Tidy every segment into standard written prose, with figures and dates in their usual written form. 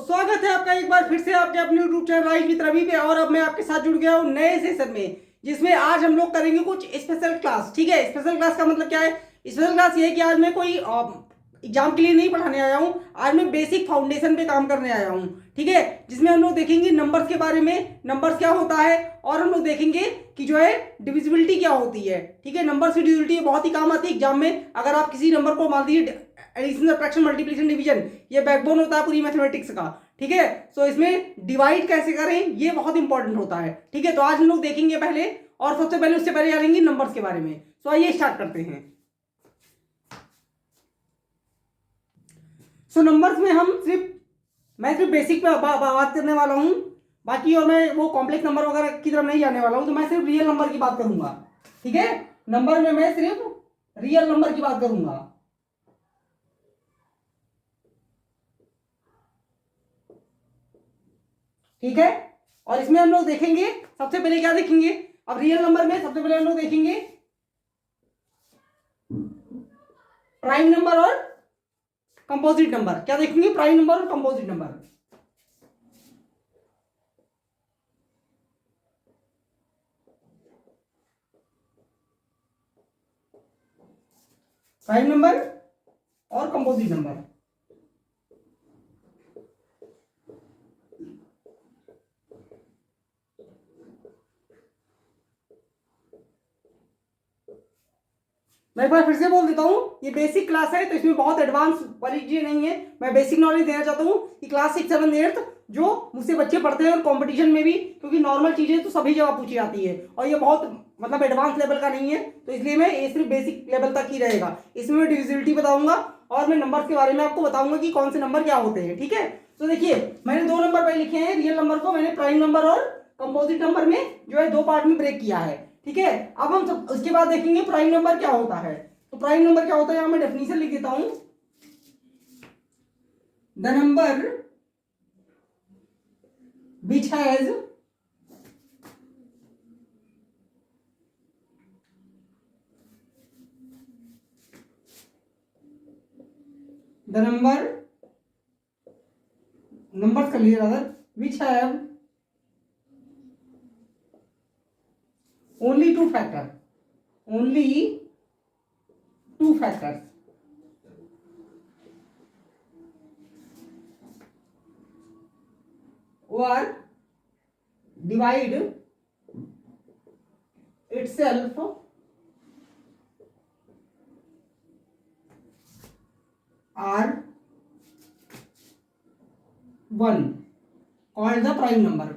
स्वागत है आपका एक बार फिर से आपके अपने YouTube channel rise with Ravi पे। और अब मैं आपके साथ जुड़ गया हूँ नए सेशन में, जिसमें आज हम लोग करेंगे कुछ स्पेशल क्लास। ठीक है, स्पेशल क्लास का मतलब क्या है? स्पेशल क्लास ये है कि आज मैं कोई एग्जाम के लिए नहीं पढ़ाने आया हूँ, आज मैं बेसिक फाउंडेशन पे काम करने आया हूँ। ठीक है, जिसमें हम लोग देखेंगे नंबर्स के बारे में, नंबर्स क्या होता है, और हम लोग देखेंगे कि जो है डिविजिबिलिटी क्या होती है। ठीक है, नंबर्स की डिविजिबिलिटी बहुत ही काम आती है एग्जाम में। अगर आप किसी नंबर को मान लीजिए एडिशन, सब्ट्रैक्शन, मल्टीप्लिकेशन, डिवीजन, ये बैकबोन होता है पूरी मैथमेटिक्स का। ठीक है, सो इसमें डिवाइड कैसे करें ये बहुत इंपॉर्टेंट होता है। ठीक है, तो आज हम लोग देखेंगे पहले, और सबसे पहले उससे पहले जानेंगे नंबर्स के बारे में। सो आइए स्टार्ट करते हैं। सो नंबर्स में मैं सिर्फ बेसिक पे बात करने वाला हूं, बाकी और मैं वो कॉम्प्लेक्स नंबर वगैरह की तरफ नहीं जाने वाला हूं। तो मैं सिर्फ रियल नंबर की बात करूंगा। ठीक है, नंबर में मैं सिर्फ रियल नंबर की बात करूंगा। ठीक है, और इसमें हम लोग देखेंगे सबसे पहले क्या देखेंगे। अब रियल नंबर में सबसे पहले हम लोग देखेंगे प्राइम नंबर और कंपोजिट नंबर। क्या देखेंगे? प्राइम नंबर और कंपोजिट नंबर। प्राइम नंबर और कंपोजिट नंबर। मैं एक बार फिर से बोल देता हूँ, ये बेसिक क्लास है तो इसमें बहुत एडवांस वाली चीजें नहीं है। मैं बेसिक नॉलेज देना चाहता हूँ कि क्लास 6, 7, 8 जो मुझसे बच्चे पढ़ते हैं और कंपटीशन में भी, क्योंकि नॉर्मल चीजें तो सभी जगह पूछी जाती है और ये बहुत मतलब एडवांस लेवल का नहीं है, तो इसलिए मैं ये सिर्फ बेसिक लेवल तक ही रहेगा। इसमें मैं डिविजिबिलिटी बताऊंगा और मैं नंबर के बारे में आपको बताऊंगा कि कौन से नंबर क्या होते हैं। ठीक है, तो देखिए मैंने दो नंबर पहले लिखे हैं। रियल नंबर को मैंने प्राइम नंबर और कंपोजिट नंबर में जो है दो पार्ट में ब्रेक किया है। ठीक है, अब हम सब उसके बाद देखेंगे प्राइम नंबर क्या होता है। तो प्राइम नंबर क्या होता है, यहां मैं डेफिनेशन लिख देता हूं। The number which has the numbers कर लीजिए rather, which have only two factor, only two factors, or divide itself are 1, called the prime number,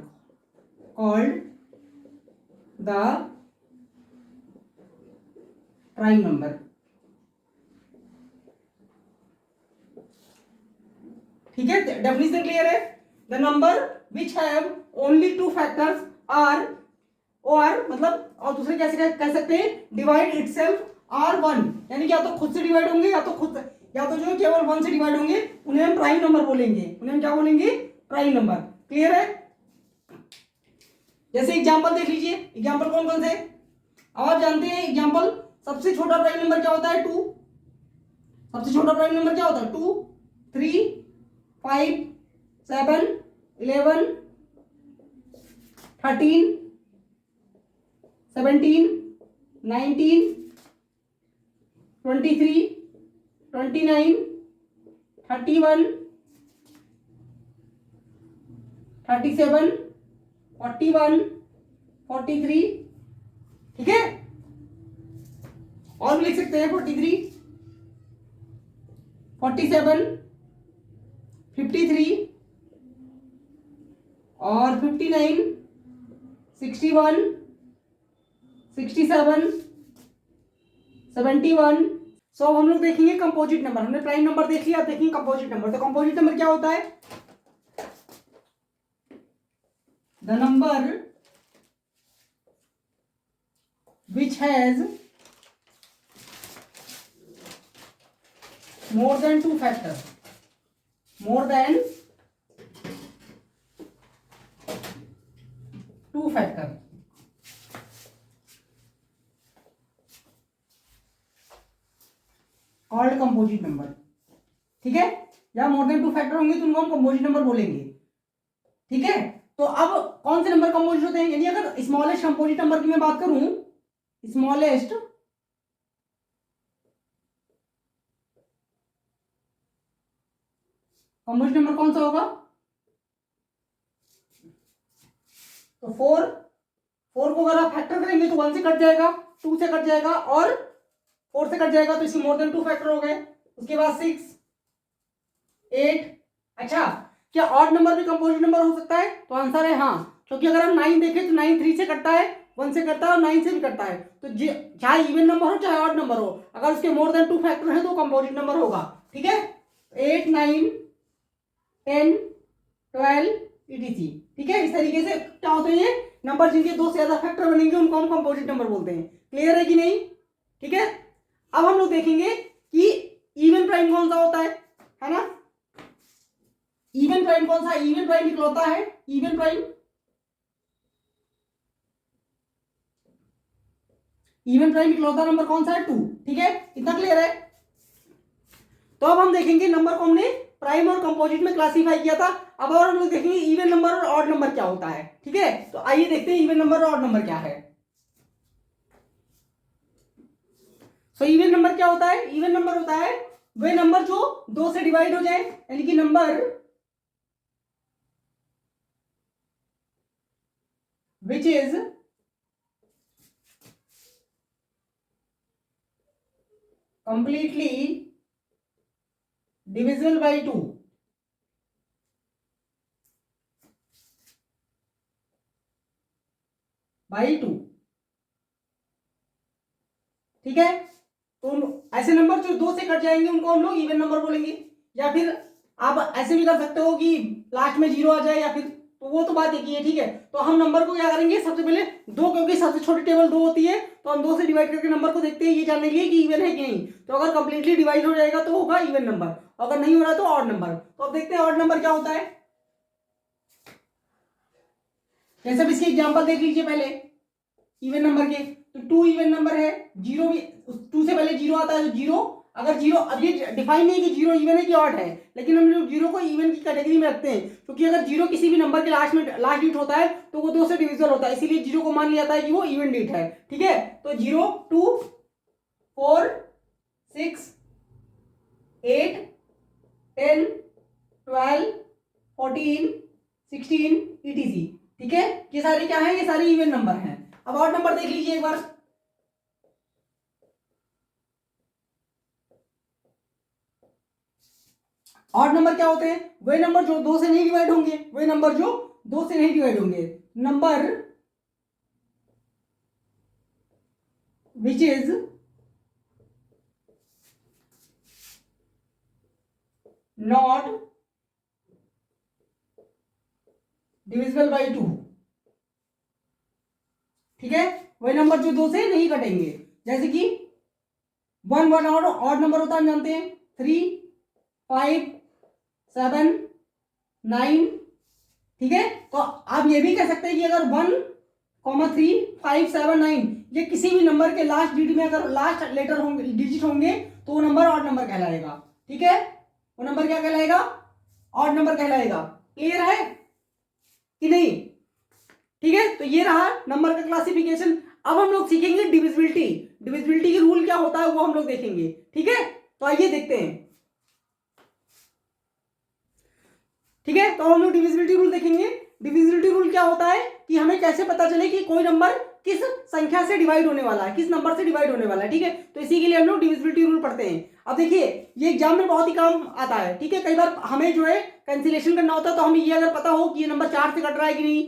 called the prime number। ठीक है, डेफिनेशन क्लियर है। The number which have only two factors are, और मतलब और दूसरे कैसे कह सकते हैं, डिवाइड इटसेल्फ आर 1, यानी कि या तो खुद से डिवाइड होंगे या तो जो है केवल 1 से डिवाइड होंगे, उन्हें हम प्राइम नंबर बोलेंगे। उन्हें हम क्या बोलेंगे? Prime number. क्लियर है? जैसे एग्जांपल देख लीजिए, एग्जांपल कौन कौन से आप जानते हैं। एग्जांपल, सबसे छोटा प्राइम नंबर क्या होता है? 2। सबसे छोटा प्राइम नंबर क्या होता है? 2, 3, 5, 7, 11, 13, 17, 19, 23, 29, 31, 37, 41, 43। ठीक है, और भी लिख सकते हैं 43, 47, 53 और 59, 61, 67, 71। सो हम लोग देखेंगे कंपोजिट नंबर। हमने प्राइम नंबर देख लिया, अब देखेंगे कंपोजिट नंबर। तो कंपोजिट नंबर क्या होता है? The number which has more than two factor, more than two factor, called composite number. ठीक है, या मोर देन 2 फैक्टर होंगे तो उनको हम कंपोजिट नंबर बोलेंगे। ठीक है, तो अब कौन से नंबर कंपोजिट होते हैं, यानी अगर स्मॉलेस्ट कंपोजिट नंबर की मैं बात करूं, स्मॉलेस्ट कंपोजिट नंबर कौन सा होगा, तो 4 को अगर आप फैक्टर करेंगे तो 1 से कट जाएगा, 2 से कट जाएगा और 4 से कट जाएगा, तो इसके मोर देन 2 फैक्टर हो गए। उसके बाद 6 8। अच्छा, क्या ऑड नंबर भी कंपोजिट नंबर हो सकता है, तो आंसर है हाँ, क्योंकि अगर हम 9 देखें तो 9 3 से कटता है, 1 से कटता है और 9 से भी कटता है। तो चाहे इवन नंबर हो चाहे ऑड नंबर हो, अगर उसके मोर देन 2 फैक्टर है तो कंपोजिट नंबर होगा। ठीक है, 8 9 10 12 etc। ठीक है, इस तरीके से क्या होते हैं ये नंबर जिनके 2 से ज्यादा फैक्टर बनेंगे उनको हम कंपोजिट नंबर बोलते हैं। क्लियर है कि नहीं? ठीक है, अब हम लोग देखेंगे कि इवन प्राइम कौन सा होता है ना। इवन प्राइम कौन सा, इवन प्राइम इकलौता है, इवन प्राइम, इवन प्राइम इकलौता नंबर कौन सा है, 2। ठीक है, इतना क्लियर है। तो अब हम देखेंगे नंबर को हमने प्राइम और कंपोजिट में क्लासिफाई किया था, अब और हम लोग देखेंगे इवन नंबर और ऑड नंबर क्या होता है। ठीक है, तो आइए देखते हैं इवन नंबर और ऑड नंबर क्या है। सो इवन नंबर क्या होता है, इवन नंबर होता है वे नंबर जो 2 से डिवाइड हो जाए, यानी कि number which is completely divisible by 2। By 2। ठीक है, तो ऐसे नंबर जो 2 से कट जाएंगे उनको हम लोग इवन नंबर बोलेंगे। या फिर आप ऐसे भी कर सकते हो कि लास्ट में 0 आ जाए, या फिर, तो वो तो बात एक ही है। ठीक है, तो हम नंबर को क्या करेंगे, सबसे पहले 2, क्योंकि सबसे छोटी टेबल 2 होती है, तो हम 2 से डिवाइड करके नंबर को देखते हैं ये जानने के लिए कि इवन है कि नहीं। तो अगर कंप्लीटली डिवाइड हो जाएगा तो होगा इवन नंबर, अगर नहीं हो रहा तो ऑड नंबर। तो अब देखते हैं ऑड नंबर क्या होता है। जैसे अब इसके एग्जाम्पल देख लीजिए पहले इवन नंबर के, तो 2 इवन नंबर है, 0 भी 2 से पहले 0 आता है, तो 0, अगर 0, अब ये डिफाइन नहीं कि 0 इवन है कि ऑड है, लेकिन हम लोग 0 को इवन की कैटेगरी में रखते हैं, क्योंकि अगर 0 किसी भी नंबर के लास्ट डिजिट होता है तो वो 2 से डिविजिबल होता है, इसीलिए 0 को मान लिया जाता है कि वो इवन डिजिट है। ठीक है, तो 0 2 4 6 8 10 12 14 16 etc। ठीक है, ये सारे क्या है, ये सारे इवन नंबर हैं। अब ऑड नंबर देख लीजिए एक बार। ऑड नंबर क्या होते हैं, वे नंबर जो 2 से नहीं डिवाइड होंगे, वे नंबर जो 2 से नहीं डिवाइड होंगे, number which is not divisible by 2। ठीक है, वही नंबर जो 2 से नहीं कटेंगे, जैसे कि 1 ऑड नंबर होता है, हम जानते हैं, 3 5 7 9। ठीक है, तो आप ये भी कह सकते हैं कि अगर 1 3 5 7 9 ये किसी भी नंबर के लास्ट डिजिट में अगर लास्ट लेटर होंगे, डिजिट होंगे, तो वो नंबर ऑड नंबर कहलाएगा। ठीक है, वो नंबर क्या कहलाएगा, ऑड नंबर कहलाएगा। क्लियर है कि नहीं? ठीक है, तो ये रहा नंबर का क्लासिफिकेशन। अब हम लोग सीखेंगे डिविजिबिलिटी, डिविजिबिलिटी की रूल क्या होता है वो हम लोग देखेंगे। ठीक है, तो आइए देखते हैं। ठीक है, तो हम लोग डिविजिबिलिटी रूल देखेंगे। डिविजिबिलिटी रूल क्या होता है कि हमें कैसे पता चले कि कोई नंबर किस संख्या से डिवाइड होने वाला है, किस नंबर से डिवाइड होने वाला है। ठीक है, तो इसी के लिए हम लोग डिविजिबिलिटी रूल पढ़ते हैं। अब देखिए, ये एग्जाम में बहुत ही काम आता है। ठीक है, कई बार हमें जो है कैंसिलेशन करना होता है, तो हमें ये अगर पता हो कि ये नंबर 4 से कट रहा है कि नहीं,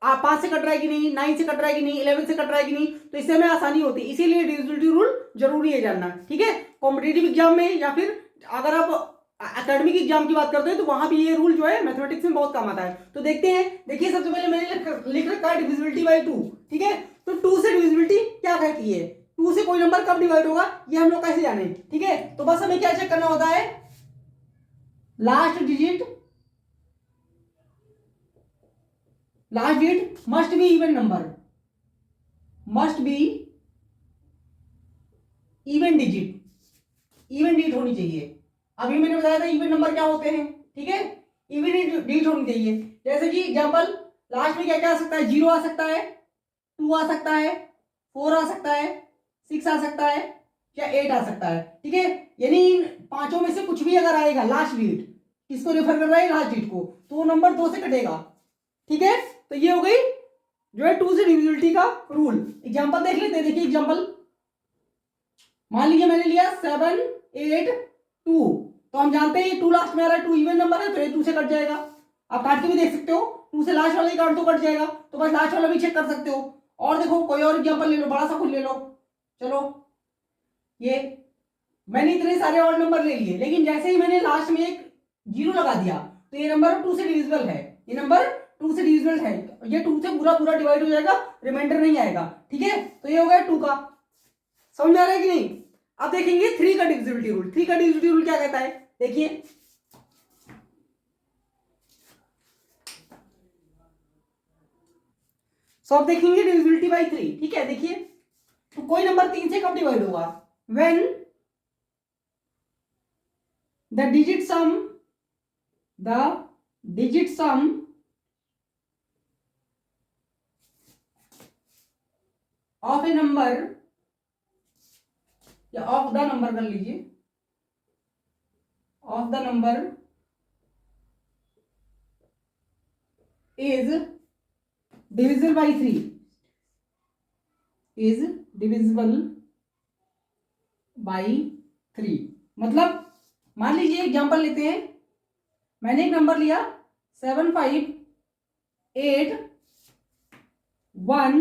5 से कट रहा है कि नहीं, 9 से कट रहा है कि नहीं, 11 से कट रहा है कि नहीं, तो इससे हमें आसानी होती है। इसीलिए डिविजिबिलिटी रूल जरूरी है जानना। ठीक है, कॉम्पिटेटिव एग्जाम में या फिर अगर आप एकेडमिक एग्जाम की बात करते हैं तो वहां भी ये रूल जो है मैथमेटिक्स में बहुत काम आता है। तो देखते हैं, देखिए सबसे पहले मैंने लिख रखा है डिविजिबिलिटी बाई 2। ठीक है, तो 2 से डिविजिबिलिटी क्या कहती है, 2 से कोई नंबर कब डिवाइड होगा ये हम लोग कैसे जाने। ठीक है, तो बस हमें क्या चेक करना होता है, last digit must be even number, must be even digit होनी चाहिए। अभी मैंने बताया था इवन नंबर क्या होते हैं, ठीक है, इवन डिलीट होनी चाहिए। जैसे कि एग्जांपल लास्ट में क्या क्या आ सकता है, 0 आ सकता है, 2 आ सकता है, 4 आ सकता है, 6 आ सकता है, या 8 आ सकता है, ठीक है। यानी इन पांचों में से कुछ भी अगर आएगा लास्ट डिजिट, किसको रेफर कर रहा है, लास्ट डिजिट को, तो वो नंबर 2 से कटेगा, ठीक है। तो ये हो गई जो है 2 से डिविजिबिलिटी का रूल। एग्जांपल देख लेते हैं, देखिए एग्जांपल, मान लीजिए मैंने लिया 7 8 2, तो हम जानते हैं 2 लास्ट में आ रहा है, 2 इवन नंबर है तो ये 2 से कट जाएगा। आप काट के भी देख सकते हो, 2 से लास्ट वाला ही काट तो कट जाएगा, तो बस लास्ट वाला भी चेक कर सकते हो। और देखो कोई और एग्जांपल ले लो, बड़ा सा कुछ ले लो, चलो ये मैंने इतने सारे और नंबर ले लिए, लेकिन जैसे ही मैंने लास्ट में एक 0 लगा दिया तो ये नंबर 2 से डिविजिबल है, ये नंबर 2 से डिविजिबल है, ये 2 से पूरा पूरा डिवाइड हो जाएगा, रिमाइंडर नहीं आएगा, ठीक है। तो ये हो गया 2 का, समझ में आ रहा है कि नहीं। अब देखेंगे 3 का डिविजिबिलिटी रूल। 3 का डिविजिबिलिटी रूल क्या कहता है, देखिए अब देखेंगे डिविजिबिलिटी बाय 3, ठीक है। देखिए तो कोई नंबर 3 से कब डिवाइड होगा, when the digit some of a number, या ऑफ द नंबर कर लीजिए, of the number is divisible by 3, is divisible by 3। मतलब मान लीजिए एग्जांपल लेते हैं, मैंने एक नंबर लिया 7 5 8 1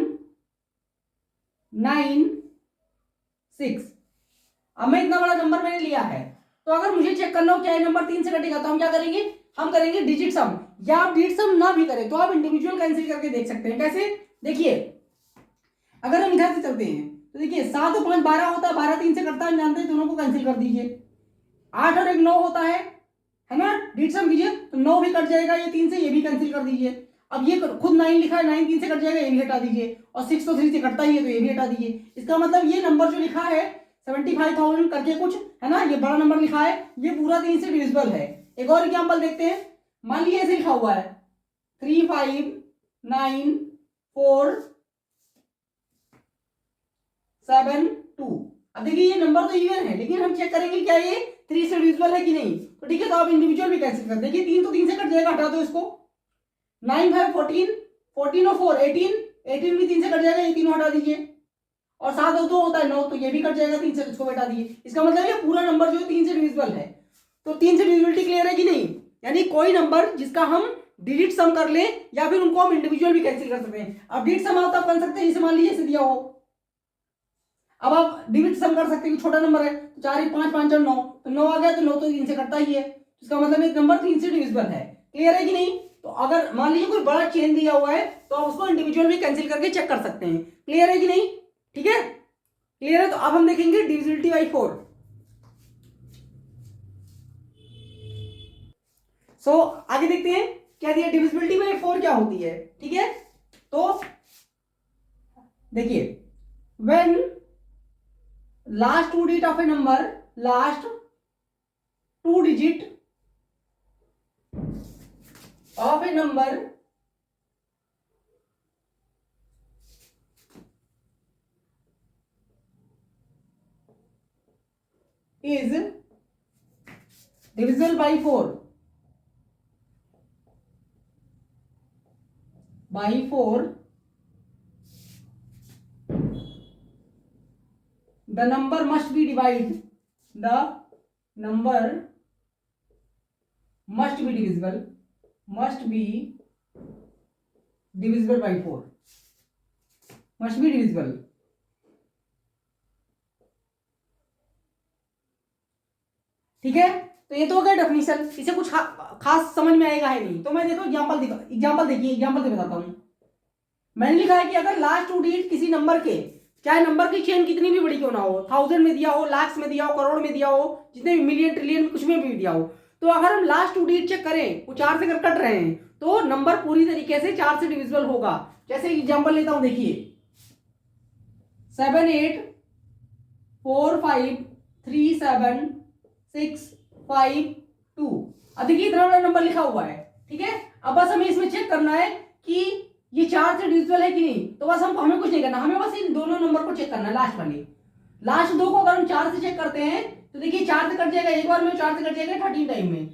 9 6। अब मैं इतना बड़ा नंबर मैंने लिया है, तो अगर मुझे चेक करना हो क्या ये नंबर 3 से कटेगा, तो हम क्या करेंगे, हम करेंगे डिजिट सम, या आप डिजिट सम ना भी करें तो आप इंडिविजुअल कैंसिल करके देख सकते हैं। कैसे, देखिए अगर हम इधर से चलते हैं तो देखिए 7 और 5 12 होता है, 12 3 से कटता है, हम जानते हैं, दोनों को कैंसिल कर दीजिए। 8 और 1 9 होता है ना, डिजिट सम कीजिए तो 9 भी कट जाएगा, ये 3 से, ये भी कैंसिल कर दीजिए। अब ये खुद 9 लिखा है, 9 3 से कट जाएगा, ये भी हटा दीजिए, और 6 तो 3 से कटता ही है तो ये भी हटा दीजिए। इसका मतलब ये नंबर जो लिखा है 75,000 करके कुछ है ना, ये बड़ा नंबर लिखा है, ये पूरा 3 से डिविजिबल है। एक और एग्जांपल देखते हैं, मान लीजिए ऐसे लिखा हुआ है 3 5 9 4 7 2। अब देखिए ये नंबर तो इवन है, लेकिन हम चेक करेंगे क्या ये 3 से डिविजिबल है कि नहीं, तो ठीक है, तो आप इंडिविजुअल भी कैंसिल कर, देखिए 3 तो 3 से कट जाएगा, हटा दो इसको। 9 5 14 14 और 4 18 18 भी 3 से कट जाएगा, ये तीनों हटा दीजिए। और 7 और 2 होता है 9, तो ये भी कट जाएगा 3 से, इसको हटा दीजिए। इसका मतलब ये पूरा नंबर जो है 3 से डिविजिबल है। तो 3 से डिविजिबिलिटी क्लियर है कि नहीं, यानी कोई नंबर जिसका हम डिजिट सम कर लें या फिर उनको हम इंडिविजुअल भी कैंसिल कर सकते हैं। अब डिजिट सम आप तब कर सकते हैं जैसे मान लीजिए ऐसे दिया हो, अब आप डिजिट सम कर सकते हैं, छोटा नंबर है तो 4 5 5 और 9, तो 9 आ गया तो 9 तो 3 से कटता ही है, इसका मतलब एक नंबर 3 से डिविजिबल है। क्लियर है कि नहीं। तो अगर मान लीजिए कोई बड़ा चेन दिया हुआ है तो आप उसको इंडिविजुअल भी कैंसिल करके चेक कर सकते हैं। क्लियर है कि नहीं, ठीक है, क्लियर है। तो अब हम देखेंगे डिविजिबिलिटी बाई 4। सो आगे देखते हैं क्या दिया, डिविजिबिलिटी बाई 4 क्या होती है, ठीक है। तो देखिए when last 2 digit of a number, last 2 digit of a number is divisible by 4, the number must be divided, the number must be divisible by 4, must be divisible। ठीक है, तो ये तो हो गया डेफिनेशन, इसे कुछ खास समझ में आएगा है नहीं। तो मैं देखो एग्जांपल देखिए, एग्जांपल से बताता हूं। मैंने लिखा है कि अगर लास्ट 2 डिजिट किसी नंबर के, चाहे नंबर की चेन कितनी भी बड़ी क्यों ना हो, 1000 में दिया हो, लाख में दिया हो, करोड़ में दिया हो, जितने भी मिलियन ट्रिलियन में कुछ में भी दिया हो, तो अगर हम लास्ट 2 डिजिट चेक करें वो 4 से कट रहे हैं तो नंबर पूरी तरीके से 4 से डिविजिबल होगा। जैसे एग्जांपल लेता हूं, देखिए 7 8 4 5 3 7 6 5 2। अब देखिए इतना बड़ा नंबर लिखा हुआ है, ठीक है। अब बस हमें इसमें चेक करना है कि ये 4 से डिविजिबल है कि नहीं। तो बस हमें कुछ नहीं करना, हमें बस इन दोनों नंबर को चेक करना है, लास्ट दो को अगर हम 4 से चेक करते हैं तो देखिए 4 से कट जाएगा एक बार में, 4 से कट जाएगा 13 टाइम में।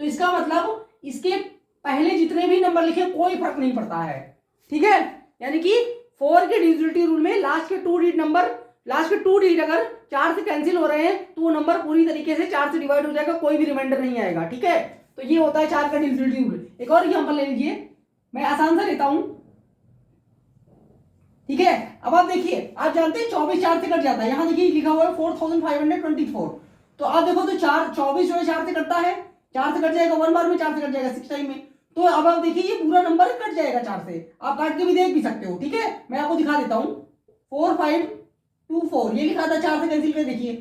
तो इसका मतलब इसके पहले जितने भी नंबर लिखे कोई फर्क नहीं पड़ता है, ठीक है। यानी कि 4 के डिविजिबिलिटी रूल में लास्ट के 2 डिजिट अगर 4 से कैंसिल हो रहे हैं तो वो नंबर पूरी तरीके से 4 से डिवाइड हो जाएगा, कोई भी रिमाइंडर नहीं आएगा, ठीक है। तो ये होता है 4 का डिविजिबिलिटी रूल। एक और एग्जांपल ले लीजिए, मैं आसान सा लेता हूं, ठीक है। अब आप देखिए, आप जानते हैं 24 4 से कट जाता है, यहां देखिए लिखा हुआ है 4524। तो आप देखो तो 24 जो है 4 से कटता है, 4 से कट जाएगा 1 बार में, 4 से कट जाएगा 6 टाइम में। तो अब आप देखिए ये पूरा नंबर कट जाएगा 4 से, आप काट के भी देख भी सकते हो, ठीक है। मैं आपको दिखा देता हूं, 4524 ये लिखा था, 4 से कैंसिल कर देखिए,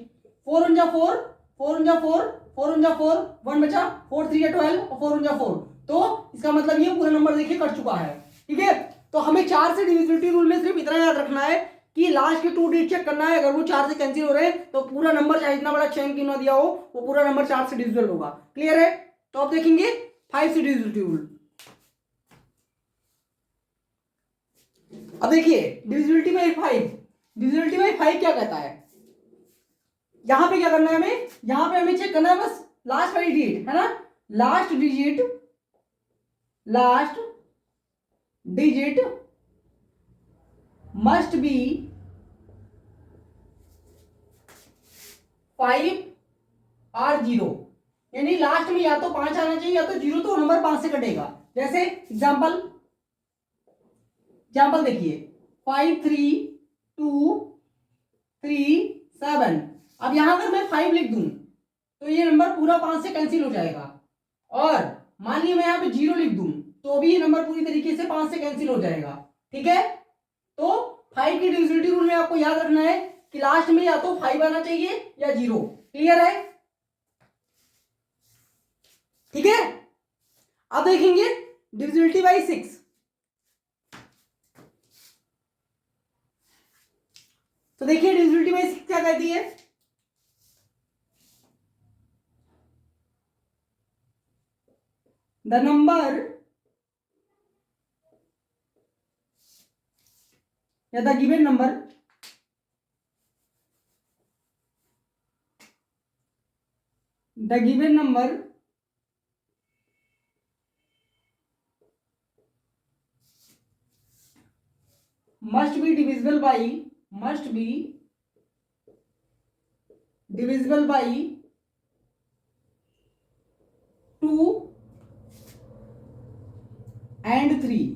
4 1 जा 4, 4 1 जा 4, 4 1 जा 4, 1 बचा, 4 3 जा 12 और 4 1 जा 4। तो इसका मतलब ये पूरा नंबर देखिए कट चुका है, ठीक है। तो हमें 4 से डिविजिबिलिटी रूल में सिर्फ इतना याद रखना है कि लास्ट के 2 डिजिट चेक करना है, अगर वो 4 से कैंसिल हो रहे हैं तो पूरा नंबर चाहे इतना बड़ा चेन क्यों ना दिया हो वो पूरा नंबर 4 से डिविजिबल होगा। क्लियर है। तो आप देखेंगे 5 से डिविजिबिलिटी रूल। अब देखिए डिविजिबिलिटी बाय 5 क्या कहता है, यहां पे क्या करना है हमें, यहां पे हमें चेक करना है बस लास्ट वाली डिजिट, है ना। लास्ट डिजिट मस्ट बी 5 और 0, यानी लास्ट में या तो 5 आना चाहिए या तो 0, तो नंबर 5 से कटेगा। जैसे एग्जांपल देखिए 5 3 2 3 7। अब यहां अगर मैं 5 लिख दूं तो ये नंबर पूरा 5 से कैंसिल हो जाएगा, और मान लीजिए मैं यहां पे 0 लिख दूं तो भी ये नंबर पूरी तरीके से 5 से कैंसिल हो जाएगा, ठीक है। तो 5 की डिविजिबिलिटी रूल में आपको याद रखना है कि लास्ट में या तो 5 आना चाहिए या 0। क्लियर है, ठीक है। अब देखेंगे डिविजिबिलिटी बाय 6। तो देखिए डिविजिबिलिटी बाय 6 क्या कहती है, द नंबर या the given number must be divisible by 2 and 3,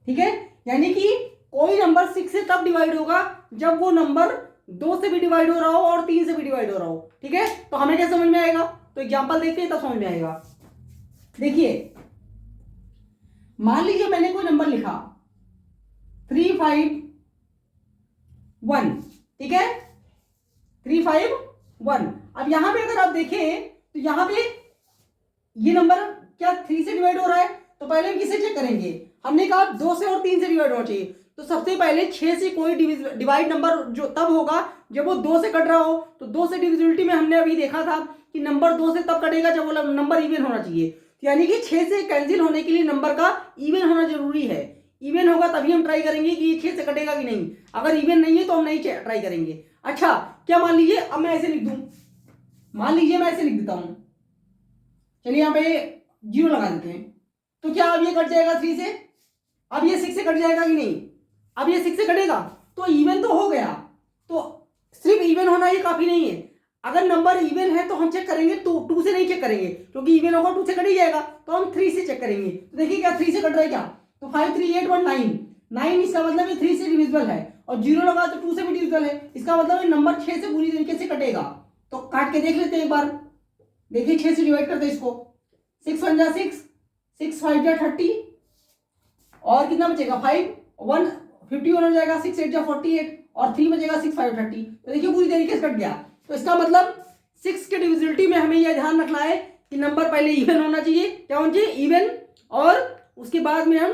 ठीक है। यानी कि कोई नंबर 6 से तब डिवाइड होगा जब वो नंबर 2 से भी डिवाइड हो रहा हो और 3 से भी डिवाइड हो रहा हो, ठीक है। तो हमें क्या समझ में आएगा, तो एग्जांपल देखते हैं तब समझ में आएगा। देखिए मान लीजिए मैंने कोई नंबर लिखा 3 5 1, ठीक है, 3 5 1। अब यहां पे अगर आप देखें तो यहां पे ये नंबर क्या 3 से डिवाइड हो रहा है, तो पहले हम किसे चेक करेंगे, हमने कहा 2 से और 3 से डिवाइड होना चाहिए। तो सबसे पहले 6 से कोई डिवाइड नंबर जो तब होगा जब वो 2 से कट रहा हो। तो 2 से डिविजिबिलिटी में हमने अभी देखा था कि नंबर 2 से तब कटेगा जब वो नंबर इवन होना चाहिए। तो यानी कि 6 से कैंसिल होने के लिए नंबर का इवन होना जरूरी है। इवन होगा तभी हम ट्राई करेंगे कि 6 से कटेगा कि नहीं, अगर इवन नहीं है तो हम नहीं ट्राई करेंगे। अच्छा क्या मान लीजिए अब मैं ऐसे लिख दूं, मान लीजिए मैं ऐसे लिख देता हूं, चलिए यहाँ पे 0 लगा देते हैं। तो क्या अब ये कट जाएगा 3 से, अब ये 6 से कट जाएगा कि नहीं, अब ये 6 से कटेगा तो इवन तो हो गया। तो सिर्फ इवन होना ये काफी नहीं है, अगर नंबर इवन है तो हम चेक करेंगे, तो 2 से नहीं चेक करेंगे क्योंकि इवन होगा 2 से कट ही जाएगा, तो हम 3 से चेक करेंगे। तो देखिए क्या 3 से कट रहा है क्या, तो 5 3 8 1 9 9, इसका मतलब ये 3 से डिविजिबल है, और 0 लगा तो 2 से भी डिविजिबल है, इसका मतलब ये नंबर 6 से पूरी तरीके से कटेगा। तो काट के देख लेते हैं एक बार, देखिए 6 से डिवाइड करते हैं इसको, 6 1 जा 6, 6 5 जा 30, और कितना बचेगा 5 1 51 हो जाएगा, 6 8 जा 48, और 3 बचेगा 6 5 30। तो देखिए पूरी तरीके से कट गया। तो इसका मतलब 6 के डिविजिबिलिटी में हमें यह ध्यान रखना है कि नंबर पहले इवन होना चाहिए, क्या होना चाहिए इवन, और उसके बाद में हम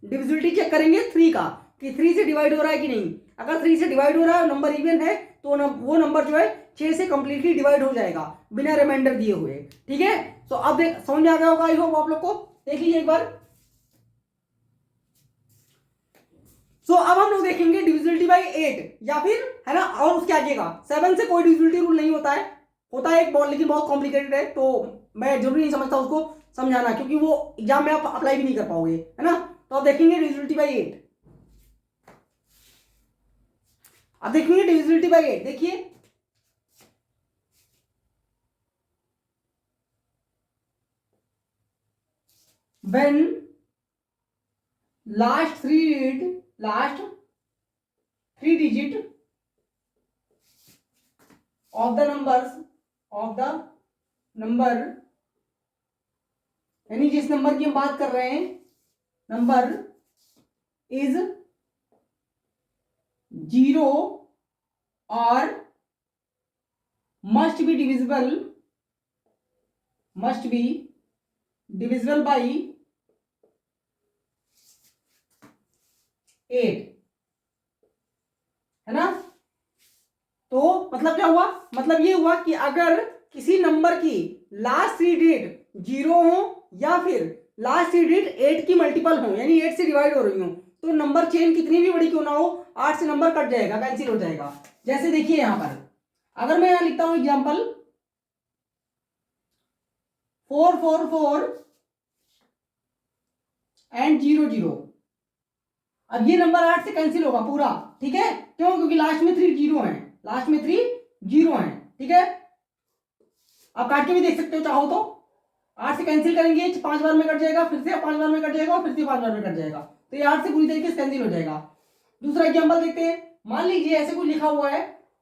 डिविजिबिलिटी चेक करेंगे 3 का कि 3 से डिवाइड हो रहा है कि नहीं। अगर 3 से डिवाइड हो रहा है नंबर इवन है तो वो नंबर जो है 6 से कंप्लीटली डिवाइड हो जाएगा बिना रिमाइंडर दिए हुए। ठीक है, तो अब देख समझ में आ गया होगा आई होप आप लोग को। देख लीजिए एक बार। सो अब हम लोग देखेंगे डिविजिबिलिटी बाय 8 या फिर है ना, और उसके आगे का 7 से कोई डिविजिबिलिटी रूल नहीं होता है, होता है एक बहुत, लेकिन बहुत कॉम्प्लिकेटेड है, तो मैं जरूरी नहीं समझता उसको समझाना, क्योंकि वो एग्जाम में आप अप्लाई भी नहीं कर पाओगे, है ना। तो अब देखेंगे डिविजिबिलिटी बाय 8। अब देखेंगे डिविजिबिलिटी बाय 8। देखिए when last three digit of the number यानी जिस नंबर की हम बात कर रहे हैं, नंबर इज 0 और must be divisible by 8, है ना। तो मतलब क्या हुआ, मतलब ये हुआ कि अगर किसी नंबर की लास्ट 3 डिजिट 0 हो या फिर लास्ट 3 डिजिट 8 की मल्टीपल हो, यानी 8 से डिवाइड हो रही हो, तो नंबर चेन कितनी भी बड़ी क्यों ना हो, 8 से नंबर कट जाएगा, कैंसिल हो जाएगा। जैसे देखिए यहां पर अगर मैं यहां लिखता हूं एग्जांपल 444 एंड 00, अब ये नंबर 8 से कैंसिल होगा पूरा। ठीक है, क्यों, क्योंकि लास्ट में 3 जीरो है, लास्ट में 3 जीरो है। ठीक है, आप काट के भी देख सकते हो चाहो तो, 8 से कैंसिल करेंगे 5 बार में कट जाएगा, फिर से 5 बार में कट जाएगा और फिर से 5 बार में कट जाएगा, तो ये 8 से पूरी तरीके से कैंसिल हो जाएगा। दूसरा एग्जांपल देखते हैं, मान लीजिए ऐसे कुछ लिखा हुआ है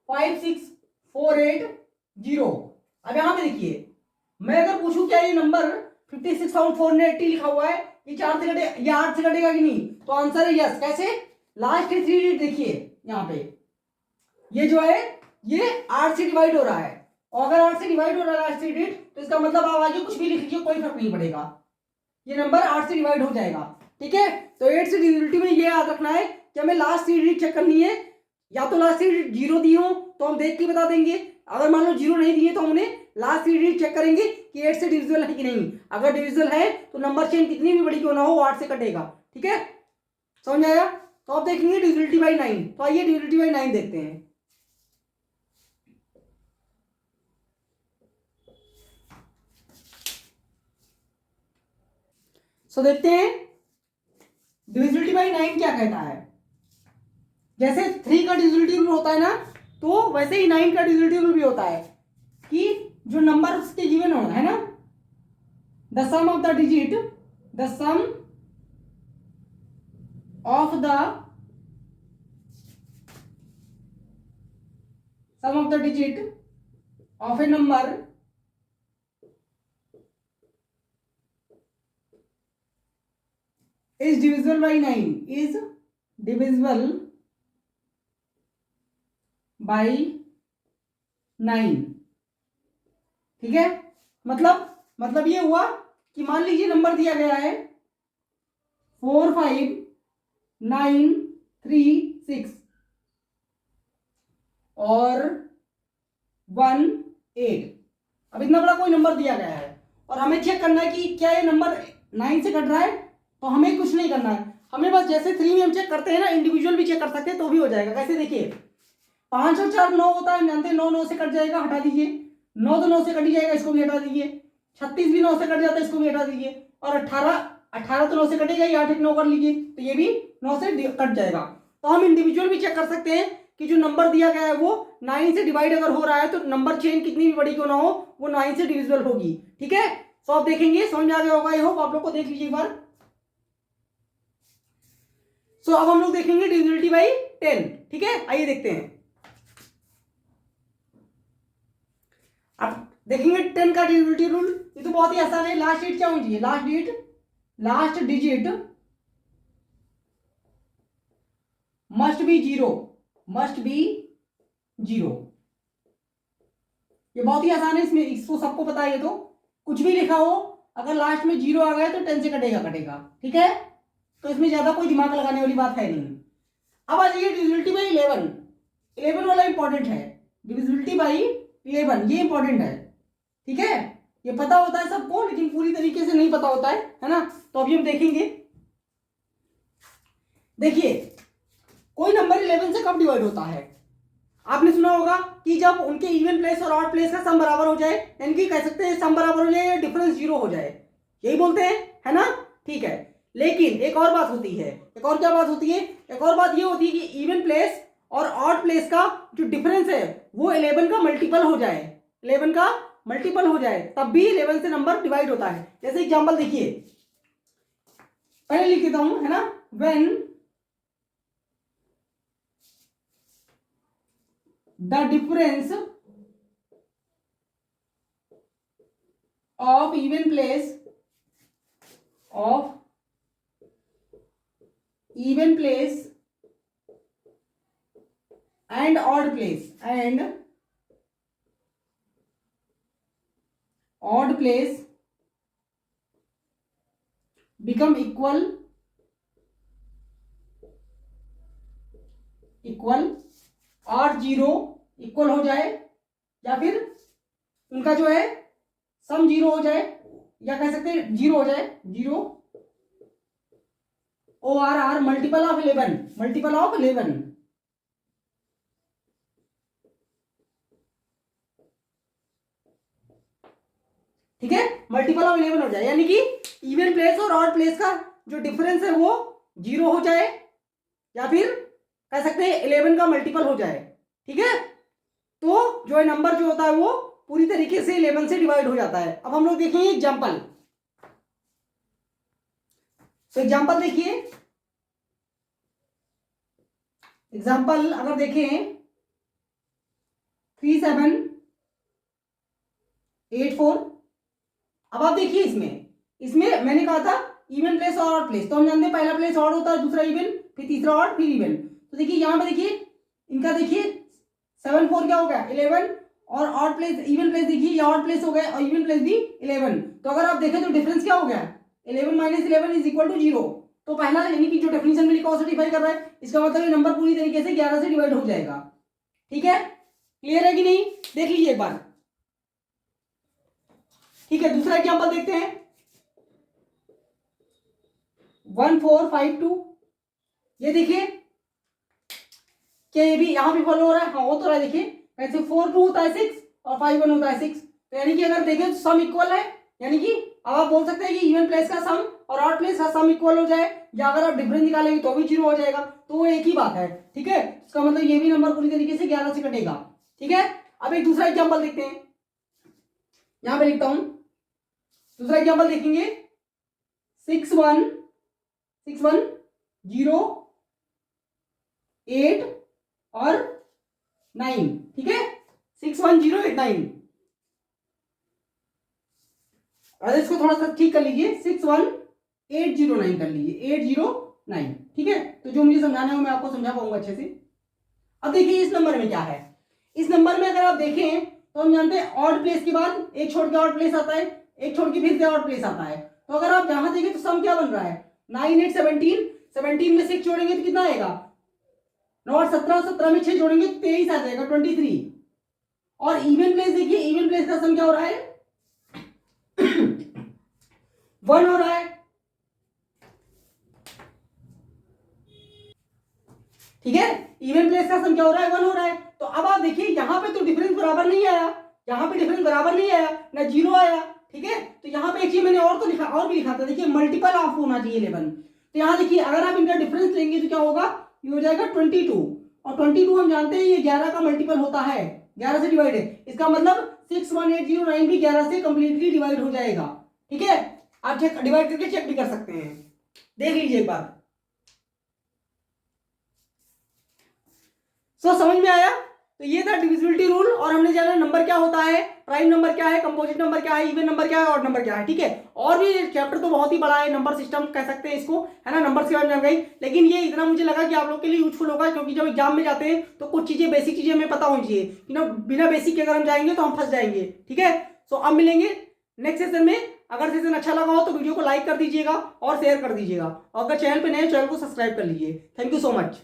56480। अब यहां पे देखिए, मैं अगर पूछूं क्या ये नंबर 56,480 लिखा हुआ है, ये 4 से कटे या 8 से कटेगा कि नहीं, तो आंसर है यस। कैसे, लास्ट के 3 डिजिट देखिए यहां पे, ये जो है ये 8 से डिवाइड हो रहा है, और अगर 8 से डिवाइड हो रहा है लास्ट 3 डिजिट, तो इसका मतलब आप आगे कुछ भी लिख लीजिए, कोई फर्क नहीं पड़ेगा, ये नंबर 8 से डिवाइड हो जाएगा। ठीक है, तो 8 से डिविजिबिलिटी में ये याद रखना है कि हमें लास्ट 3 डिजिट चेक करनी है, या तो लास्ट 3 डिजिट 0 दी हो तो हम देख के बता देंगे, अगर मान लो 0 नहीं दिए तो हमने लास्ट 3 डिजिट चेक करेंगे कि 8 से डिविजिबल है कि नहीं, अगर डिविजिबल है तो नंबर चेन कितनी भी बड़ी क्यों ना हो, वो 8 से कटेगा। ठीक है, समझ आया। तो अब देखेंगे डिविजिबिलिटी बाय 9। तो आइए डिविजिबिलिटी बाय 9 देखते हैं। सो देखते हैं डिविजिबिलिटी बाय 9 क्या कहता है। जैसे 3 का डिविजिबिलिटी रूल होता है ना, तो वैसे ही 9 का डिविजिबिलिटी रूल भी होता है कि जो नंबर उसके गिवन हो, है ना, the sum of the digit, the sum of the digit of a number is divisible by 9, is divisible by 9। ठीक है, मतलब ये हुआ कि मान लीजिए नंबर दिया गया है 45936 और 18। अब इतना बड़ा कोई नंबर दिया गया है और हमें चेक करना है कि क्या ये नंबर 9 से कट रहा है, तो हमें कुछ नहीं करना है, हमें बस जैसे 3 में हम चेक करते हैं ना, इंडिविजुअल भी चेक कर सकते हैं तो भी हो जाएगा। कैसे देखिए, 5 और 4 9 होता है, हम जानते हैं 9 9 से कट जाएगा, हटा दीजिए, 9 तो 9 से कट ही जाएगा, इसको भी हटा दीजिए, 36 भी 9 से कट जाता है, इसको भी हटा दीजिए, और 18 तो 9 से कटेगा ही, 8 1 9 कर लीजिए, तो ये भी 9 से कट जाएगा। तो हम इंडिविजुअल भी चेक कर सकते हैं कि जो नंबर दिया गया है वो 9 से डिवाइड अगर हो रहा है तो नंबर चेन कितनी भी बड़ी क्यों ना हो, वो 9 से डिविजिबल होगी। ठीक है, तो आप देखेंगे, समझ आ गया होगा, आई होप आप लोग को। देख लीजिए एक बार। सो अब हम लोग देखेंगे डिविजिबिलिटी बाय 10। ठीक है, आइए देखते हैं। अब देखेंगे 10 का डिविजिबिलिटी रूल, ये तो बहुत ही आसान है। लास्ट डिजिट क्या होनी चाहिए, last digit must be zero. ये बहुत ही आसान है, इसमें इसको सबको पता है, ये तो कुछ भी लिखा हो अगर लास्ट में 0 आ गया तो 10 से कटेगा। ठीक है, तो इसमें ज्यादा कोई दिमाग लगाने वाली बात है नहीं। अब आ जाइए डिविजिबिलिटी बाय 11 वाला इंपॉर्टेंट है। डिविजिबिलिटी बाय 11, ये इंपॉर्टेंट है। ठीक है, ये पता होता है सबको, लेकिन पूरी तरीके से नहीं पता होता है ना। तो अभी हम देखेंगे। देखिए, कोई नंबर 11 से कब डिवाइड होता है? आपने सुना होगा कि जब उनके इवन प्लेस और ऑड प्लेस का सम बराबर हो जाए, यानी कि कह सकते हैं सम बराबर हो जाए या डिफरेंस 0 हो जाए, यही बोलते हैं, है ना। ठीक है, लेकिन एक और बात होती है। एक और क्या बात होती है? एक और बात ये होती है कि इवन प्लेस और ऑड प्लेस का जो डिफरेंस है वो 11 का मल्टीपल हो जाए, 11 का मल्टीपल हो जाए, तब भी 11 से नंबर डिवाइड होता है। जैसे एग्जांपल देखिए, पहले लिख देता हूं, है ना। When the difference of even place and odd place become equal और 0 इक्वल हो जाए, या फिर उनका जो है सम 0 हो जाए, या कह सकते हैं 0 हो जाए, 0 ORR मल्टीपल ऑफ 11, ठीक है, मल्टीपल ऑफ 11 हो जाए, यानी कि इवन प्लेस और ऑड प्लेस का जो डिफरेंस है वो 0 हो जाए, या फिर कह सकते हैं 11 का मल्टीपल हो जाए। ठीक है, तो जो है नंबर जो होता है वो पूरी तरीके से 11 से डिवाइड हो जाता है। अब हम लोग देखेंगे एग्जांपल। तो एग्जांपल देखिए, एग्जांपल अगर देखें 3784। अब आप देखिए, इसमें मैंने कहा था इवन प्लेस और ऑड प्लेस, तो हम जानते हैं पहला प्लेस ऑड होता है, दूसरा इवन, फिर तीसरा ऑड, फिर इवन। तो देखिए यहां पे देखिए, इनका देखिए 74 क्या हो गया 11, और ऑड प्लेस इवन प्लेस देखिए ये ऑड प्लेस हो गया, और इवन प्लेस भी 11। तो अगर आप देखें तो डिफरेंस क्या हो गया, 11 माइनस 11 इज इक्वल टू 0। तो पहला यानी कि जो डेफिनेशन में लिखा डिफाइन कर रहा है, इसका मतलब ये नंबर पूरी तरीके से 11 से डिवाइड हो जाएगा। ठीक है, क्लियर है कि नहीं? देख लीजिए एक बार। ठीक है, दूसरा एग्जांपल देखते हैं 1452। ये देखिए, क्या ये भी यहां भी फॉलो हो रहा है? हाँ, हो तो रहा है। देखिए वैसे 4 2 होता है 6 और 5 1 होता है 6, तो यानी कि अगर देखें तो सम इक्वल है, यानी कि अब आप बोल सकते हैं कि इवन प्लेस का सम और ऑड प्लेस का सम इक्वल हो जाए, या अगर आप डिफरेंस निकालेंगे तो भी 0 हो जाएगा, तो वो एक ही बात है। ठीक है, इसका मतलब ये भी नंबर पूरी तरीके से 11 से कटेगा। ठीक है, अब एक दूसरा एग्जाम्पल देखते हैं, यहां पे लिखता हूं, दूसरा एग्जाम्पल देखेंगे 610 8 और 9। ठीक है, 61089। और इसको थोड़ा सा ठीक कर लीजिए, 61809 कर लीजिए, 809। ठीक है, तो जो मुझे समझाना है मैं आपको समझा पाऊंगा अच्छे से। अब देखिए इस नंबर में क्या है। इस नंबर में अगर आप देखें तो हम जानते हैं ऑड प्लेस के बाद एक छोड़ के ऑड प्लेस आता है, एक छोड़ के फिर से ऑड प्लेस आता है। तो अगर आप यहां देखें तो सम क्या बन रहा है, 9 8 17, 17 में 6 जोड़ेंगे तो कितना आएगा 9 8 17, 17 में 6 जोड़ेंगे तो 23 आ जाएगा, 23। और इवन प्लेस देखिए, इवन प्लेस का सम क्या हो रहा है 1 हो रहा है। ठीक है, इवन प्लेस का सम क्या हो रहा है 1 हो रहा है। तो अब आप देखिए यहां पे तो डिफरेंस बराबर नहीं आया, यहां पे डिफरेंस बराबर नहीं आया, ना 0 आया। ठीक है, तो यहां पे एक चीज मैंने और तो लिखा, और भी लिखा था, देखिए मल्टीपल ऑफ होना चाहिए 11। तो यहां देखिए अगर आप इनका डिफरेंस लेंगे तो क्या होगा, ये हो जाएगा 22, और 22 हम जानते हैं ये 11 का मल्टीपल होता है, 11 से डिवाइड है। इसका मतलब 61809 भी 11 से कंप्लीटली डिवाइड हो जाएगा। ठीक है, आप चेक डिवाइड करके चेक भी कर सकते हैं, देख लीजिए एक बार। समझ में आया? तो ये था डिविजिबिलिटी रूल, और हमने जाना नंबर क्या होता है, प्राइम नंबर क्या है, कंपोजिट नंबर क्या है, इवन नंबर क्या है, ऑड नंबर क्या है। ठीक है, और भी चैप्टर तो बहुत ही बड़ा है, नंबर सिस्टम कह सकते हैं इसको, है ना, नंबर के बारे में जान गई। लेकिन ये इतना मुझे लगा कि आप लोग के लिए यूजफुल होगा, क्योंकि जब एग्जाम में जाते हैं तो कुछ चीजें बेसिक चीजें हमें पता होनी चाहिए, बिना बेसिक के अगर हम जाएंगे तो हम फंस जाएंगे। ठीक है, सो अब मिलेंगे नेक्स्ट सेशन में। अगर सेशन अच्छा लगा हो तो वीडियो को लाइक कर दीजिएगा और शेयर कर दीजिएगा, और अगर चैनल पे नए चैनल को सब्सक्राइब कर लीजिए। Thank you so much.